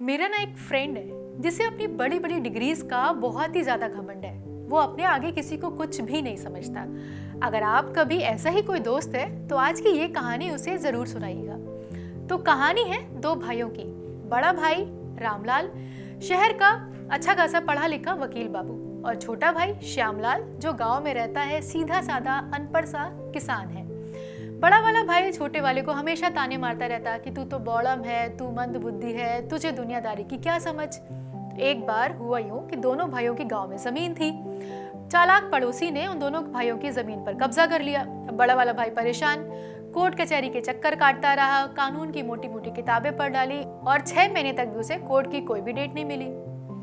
मेरा ना एक फ्रेंड है जिसे अपनी बड़ी बड़ी डिग्रीज का बहुत ही ज्यादा घमंड है। वो अपने आगे किसी को कुछ भी नहीं समझता। अगर आप कभी ऐसा ही कोई दोस्त है तो आज की ये कहानी उसे जरूर सुनाइएगा। तो कहानी है दो भाइयों की। बड़ा भाई रामलाल शहर का अच्छा खासा पढ़ा लिखा वकील बाबू, और छोटा भाई श्यामलाल जो गांव में रहता है, सीधा साधा अनपढ़ सा किसान है। बड़ा वाला भाई छोटे वाले को हमेशा ताने मारता रहता कि तू तो बौड़म है, तू मंद बुद्धि है, तुझे दुनियादारी की क्या समझ। एक बार हुआ यूं कि दोनों भाइयों की गांव में जमीन थी। चालाक पड़ोसी ने उन दोनों भाइयों की जमीन पर कब्जा कर लिया। बड़ा वाला भाई परेशान कोर्ट कचहरी के चक्कर काटता रहा, कानून की मोटी मोटी किताबें पढ़ डाली और 6 महीने तक भी उसे कोर्ट की कोई भी डेट नहीं मिली।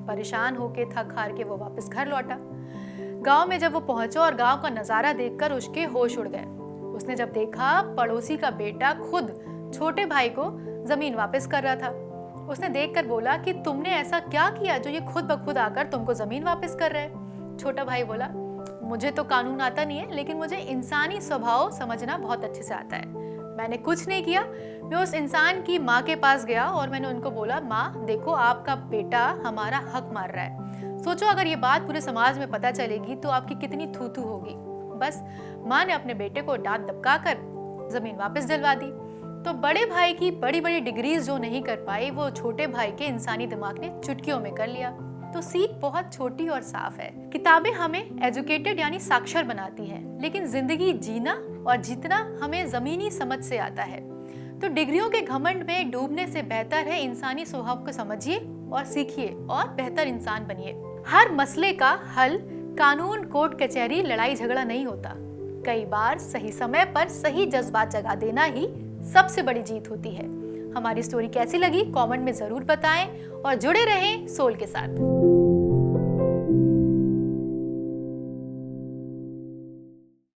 परेशान होके थक हार के वो वापस घर लौटा। गांव में जब वो पहुंचा और गांव का नजारा देखकर उसके होश उड़ गए। उसने जब देखा पड़ोसी का बेटा खुद छोटे भाई को जमीन वापस कर रहा था। उसने देखकर बोला कि तुमने ऐसा क्या किया जो ये खुद ब खुद आकर तुमको जमीन वापस कर रहा है। छोटा भाई बोला, मुझे तो कानून आता नहीं है, लेकिन मुझे इंसानी स्वभाव समझना बहुत अच्छे से आता है। मैंने कुछ नहीं किया। मैं उस इंसान की माँ के पास गया और मैंने उनको बोला, माँ देखो आपका बेटा हमारा हक मार रहा है। सोचो अगर ये बात पूरे समाज में पता चलेगी तो आपकी कितनी थू-थू होगी। बस माँ ने अपने बेटे को डांट दबकाकर जमीन वापस दिलवा दी। तो बड़े भाई की बड़ी बड़ी डिग्रीज जो नहीं कर पाई वो छोटे भाई के इंसानी दिमाग ने चुटकियों में कर लिया। तो सीख बहुत छोटी और साफ है। किताबें हमें एजुकेटेड यानी साक्षर बनाती हैं, लेकिन जिंदगी जीना और जीतना हमें जमीनी समझ से आता है। तो डिग्रियों के घमंड में डूबने से बेहतर है इंसानी स्वभाव को समझिए और सीखिए और बेहतर इंसान बनिए। हर मसले का हल कानून, कोर्ट कचहरी, लड़ाई झगड़ा नहीं होता। कई बार सही समय पर सही जज्बात जगा देना ही सबसे बड़ी जीत होती है। हमारी स्टोरी कैसी लगी कमेंट में जरूर बताएं और जुड़े रहें सोल के साथ।